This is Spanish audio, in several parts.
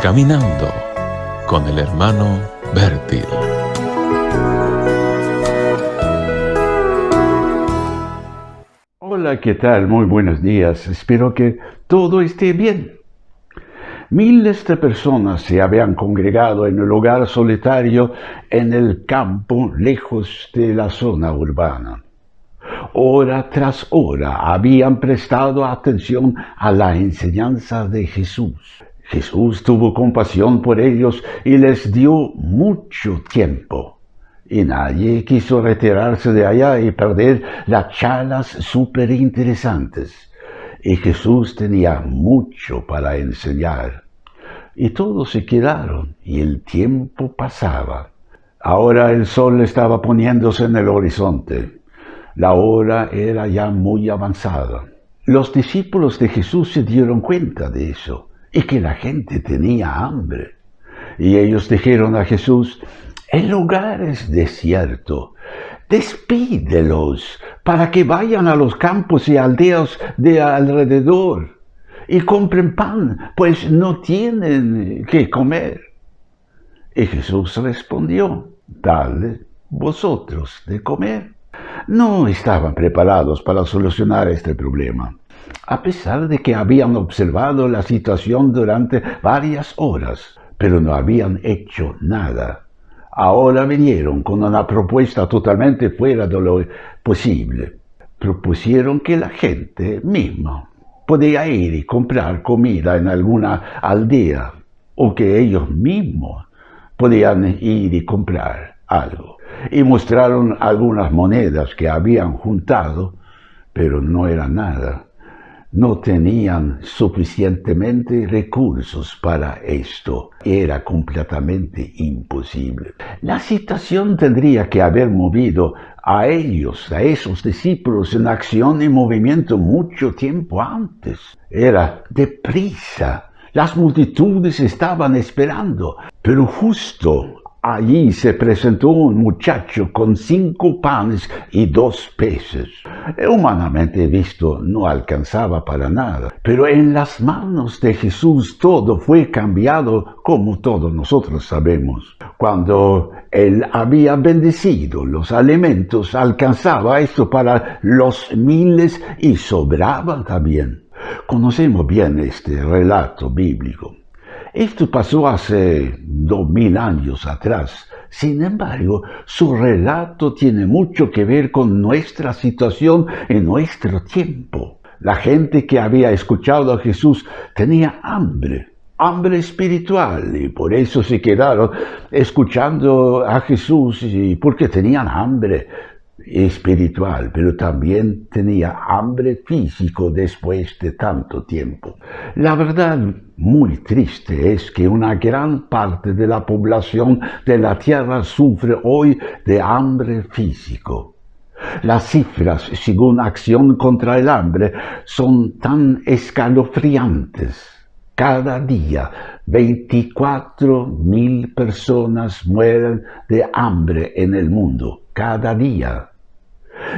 Caminando con el hermano Bertil. Hola, ¿qué tal? Muy buenos días. Espero que todo esté bien. Miles de personas se habían congregado en el lugar solitario en el campo, lejos de la zona urbana. Hora tras hora habían prestado atención a la enseñanza de Jesús. Jesús tuvo compasión por ellos y les dio mucho tiempo. Y nadie quiso retirarse de allá y perder las charlas súper interesantes. Y Jesús tenía mucho para enseñar. Y todos se quedaron y el tiempo pasaba. Ahora el sol estaba poniéndose en el horizonte. La hora era ya muy avanzada. Los discípulos de Jesús se dieron cuenta de eso y que la gente tenía hambre. Y ellos dijeron a Jesús: el lugar es desierto, despídelos para que vayan a los campos y aldeas de alrededor y compren pan, pues no tienen qué comer. Y Jesús respondió: dadle vosotros de comer. No estaban preparados para solucionar este problema, a pesar de que habían observado la situación durante varias horas, pero no habían hecho nada. Ahora vinieron con una propuesta totalmente fuera de lo posible. Propusieron que la gente misma podía ir y comprar comida en alguna aldea, o que ellos mismos podían ir y comprar algo. Y mostraron algunas monedas que habían juntado, pero no era nada. No tenían suficientemente recursos para esto. Era completamente imposible. La situación tendría que haber movido a ellos, a esos discípulos, en acción y movimiento mucho tiempo antes. Era deprisa. Las multitudes estaban esperando, pero justo allí se presentó un muchacho con 5 panes y 2 peces. Humanamente visto, no alcanzaba para nada. Pero en las manos de Jesús todo fue cambiado, como todos nosotros sabemos. Cuando Él había bendecido los alimentos, alcanzaba esto para los miles y sobraba también. Conocemos bien este relato bíblico. Esto pasó hace 2000 años atrás. Sin embargo, su relato tiene mucho que ver con nuestra situación en nuestro tiempo. La gente que había escuchado a Jesús tenía hambre espiritual, y por eso se quedaron escuchando a Jesús, y porque tenían hambre espiritual, pero también tenía hambre físico después de tanto tiempo. La verdad muy triste es que una gran parte de la población de la tierra sufre hoy de hambre físico. Las cifras, según Acción contra el Hambre, son tan escalofriantes. Cada día 24.000 personas mueren de hambre en el mundo. Cada día.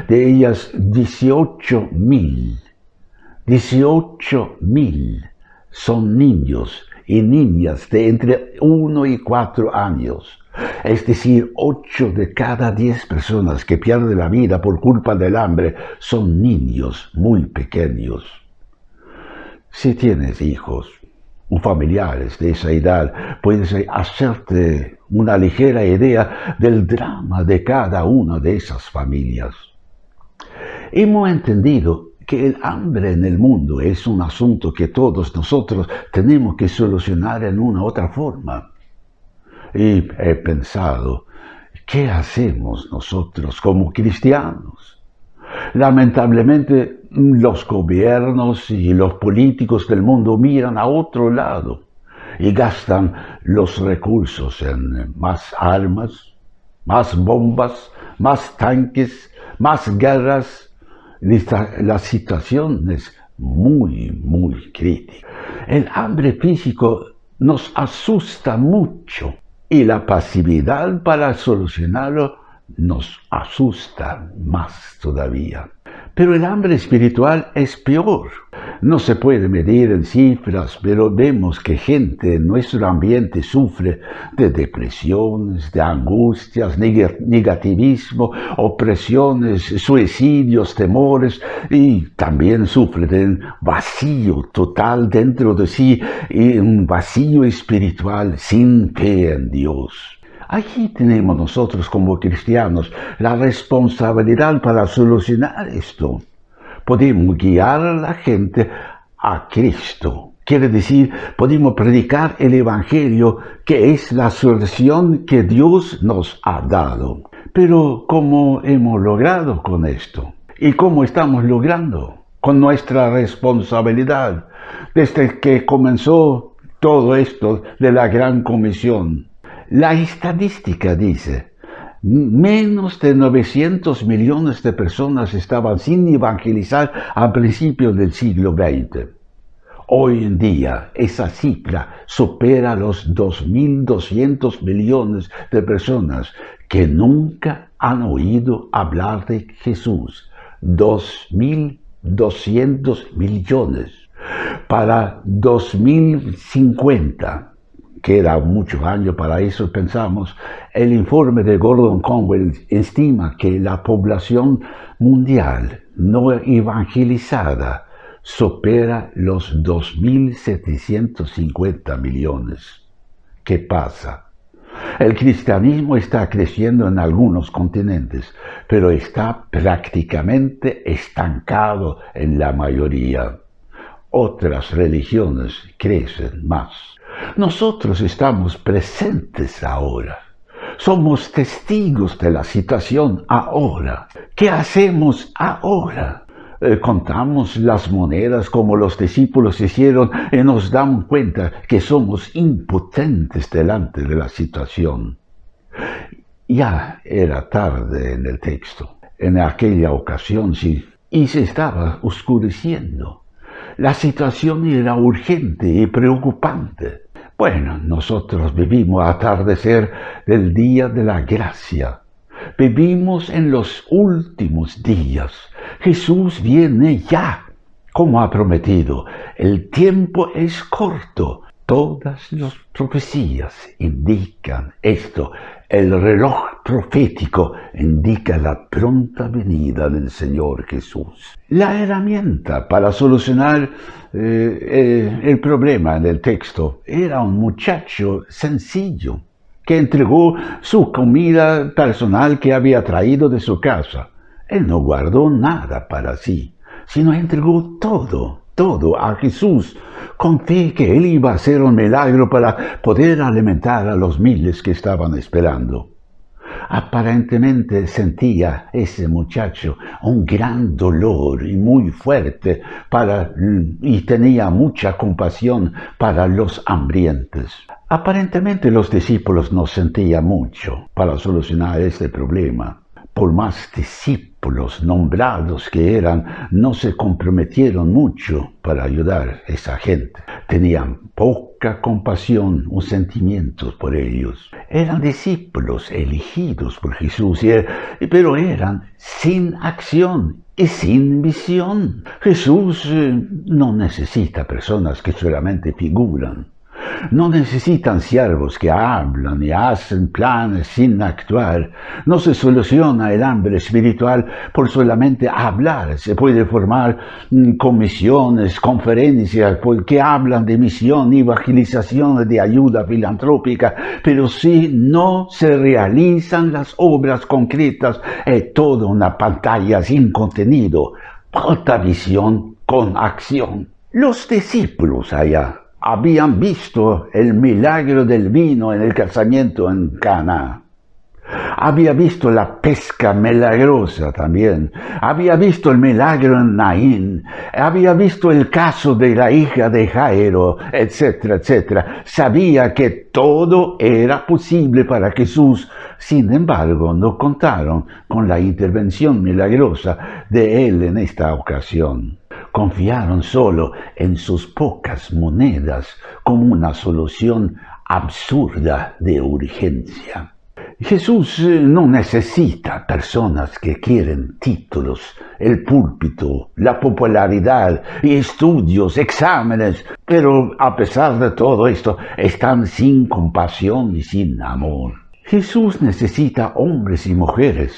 De ellas 18.000 son niños y niñas de entre 1 y 4 años. Es decir, 8 de cada 10 personas que pierden la vida por culpa del hambre son niños muy pequeños. Si tienes hijos o familiares de esa edad, puedes hacerte una ligera idea del drama de cada una de esas familias. Hemos entendido que el hambre en el mundo es un asunto que todos nosotros tenemos que solucionar en una u otra forma. Y he pensado, ¿qué hacemos nosotros como cristianos? Lamentablemente, los gobiernos y los políticos del mundo miran a otro lado y gastan los recursos en más armas, más bombas, más tanques, más guerras. La situación es muy, muy crítica. El hambre físico nos asusta mucho y la pasividad para solucionarlo nos asusta más todavía. Pero el hambre espiritual es peor. No se puede medir en cifras, pero vemos que gente en nuestro ambiente sufre de depresiones, de angustias, negativismo, opresiones, suicidios, temores, y también sufre de un vacío total dentro de sí y un vacío espiritual sin fe en Dios. Aquí tenemos nosotros como cristianos la responsabilidad para solucionar esto. Podemos guiar a la gente a Cristo. Quiere decir, podemos predicar el Evangelio, que es la solución que Dios nos ha dado. Pero, ¿cómo hemos logrado con esto? ¿Y cómo estamos logrando con nuestra responsabilidad desde que comenzó todo esto de la Gran Comisión? La estadística dice, menos de 900 millones de personas estaban sin evangelizar a principios del siglo XX. Hoy en día esa cifra supera los 2.200 millones de personas que nunca han oído hablar de Jesús. 2.200 millones. Para 2050, que era muchos años para eso, pensamos, el informe de Gordon Conwell estima que la población mundial no evangelizada supera los 2.750 millones. ¿Qué pasa? El cristianismo está creciendo en algunos continentes, pero está prácticamente estancado en la mayoría. Otras religiones crecen más. Nosotros estamos presentes ahora. Somos testigos de la situación ahora. ¿Qué hacemos ahora? Contamos las monedas como los discípulos hicieron y nos damos cuenta que somos impotentes delante de la situación. Ya era tarde en el texto, en aquella ocasión sí, y se estaba oscureciendo. La situación era urgente y preocupante. Bueno, nosotros vivimos atardecer del día de la gracia. Vivimos en los últimos días. Jesús viene ya, como ha prometido. El tiempo es corto. Todas las profecías indican esto. El reloj profético indica la pronta venida del Señor Jesús. La herramienta para solucionar el problema en el texto era un muchacho sencillo que entregó su comida personal que había traído de su casa. Él no guardó nada para sí, sino entregó todo a Jesús, con fe que Él iba a hacer un milagro para poder alimentar a los miles que estaban esperando. Aparentemente sentía ese muchacho un gran dolor y muy fuerte y tenía mucha compasión para los hambrientos. Aparentemente los discípulos no sentían mucho para solucionar este problema. Por más discípulos nombrados que eran, no se comprometieron mucho para ayudar a esa gente. Tenían poca compasión o sentimientos por ellos. Eran discípulos elegidos por Jesús, pero eran sin acción y sin visión. Jesús no necesita personas que solamente figuran. No necesitan siervos que hablan y hacen planes sin actuar. No se soluciona el hambre espiritual por solamente hablar. Se puede formar comisiones, conferencias que hablan de misión, evangelización, de ayuda filantrópica, pero si no se realizan las obras concretas, es toda una pantalla sin contenido. Falta visión con acción. Los discípulos allá habían visto el milagro del vino en el casamiento en Caná. Había visto la pesca milagrosa también. Había visto el milagro en Naín. Había visto el caso de la hija de Jairo, etcétera, etcétera. Sabía que todo era posible para Jesús. Sin embargo, no contaron con la intervención milagrosa de Él en esta ocasión. Confiaron solo en sus pocas monedas como una solución absurda de urgencia. Jesús no necesita personas que quieren títulos, el púlpito, la popularidad y estudios, exámenes, pero a pesar de todo esto, están sin compasión y sin amor. Jesús necesita hombres y mujeres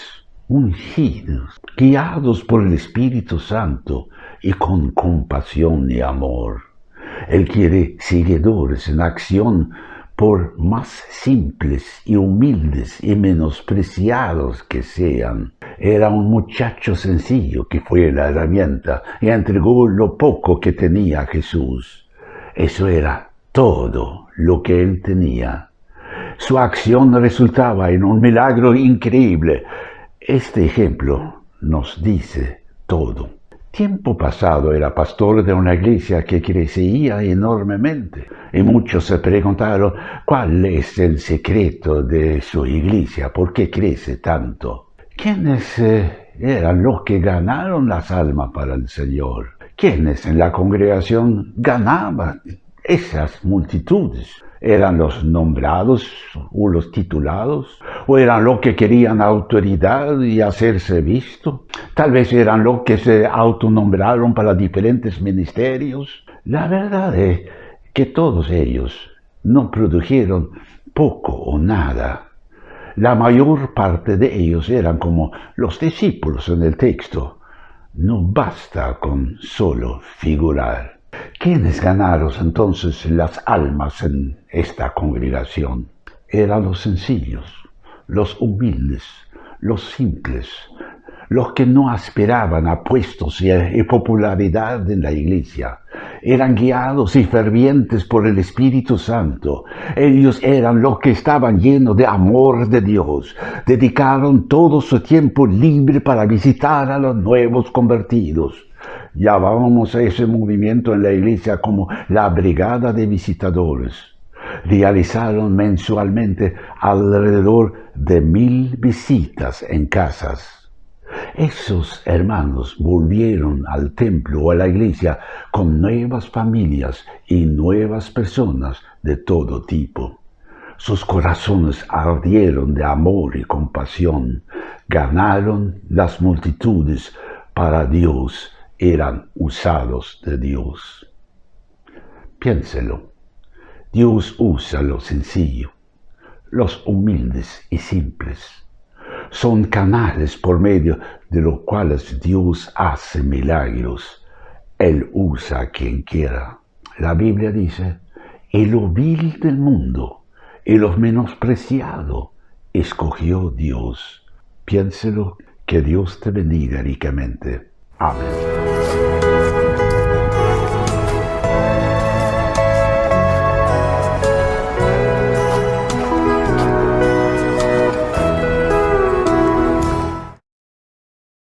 ungidos, guiados por el Espíritu Santo y con compasión y amor. Él quiere seguidores en acción, por más simples y humildes y menospreciados que sean. Era un muchacho sencillo que fue la herramienta y entregó lo poco que tenía a Jesús. Eso era todo lo que él tenía. Su acción resultaba en un milagro increíble. Este ejemplo nos dice todo. Tiempo pasado era pastor de una iglesia que crecía enormemente y muchos se preguntaron cuál es el secreto de su iglesia, por qué crece tanto. ¿Quiénes eran los que ganaron las almas para el Señor? ¿Quiénes en la congregación ganaban esas multitudes? ¿Eran los nombrados o los titulados? ¿O eran los que querían autoridad y hacerse visto? Tal vez eran los que se autonombraron para diferentes ministerios. La verdad es que todos ellos no produjeron poco o nada. La mayor parte de ellos eran como los discípulos en el texto. No basta con solo figurar. ¿Quiénes ganaron entonces las almas en esta congregación? Eran los sencillos, los humildes, los simples, los que no aspiraban a puestos y popularidad en la iglesia. Eran guiados y fervientes por el Espíritu Santo. Ellos eran los que estaban llenos de amor de Dios. Dedicaron todo su tiempo libre para visitar a los nuevos convertidos. Llamábamos a ese movimiento en la iglesia como la Brigada de Visitadores. Realizaron mensualmente alrededor de 1000 visitas en casas. Esos hermanos volvieron al templo o a la iglesia con nuevas familias y nuevas personas de todo tipo. Sus corazones ardieron de amor y compasión. Ganaron las multitudes para Dios. Eran usados de Dios. Piénselo. Dios usa lo sencillo, los humildes y simples. Son canales por medio de los cuales Dios hace milagros. Él usa a quien quiera. La Biblia dice, y lo vil del mundo y lo menospreciado escogió Dios. Piénselo, que Dios te bendiga ricamente. Amén.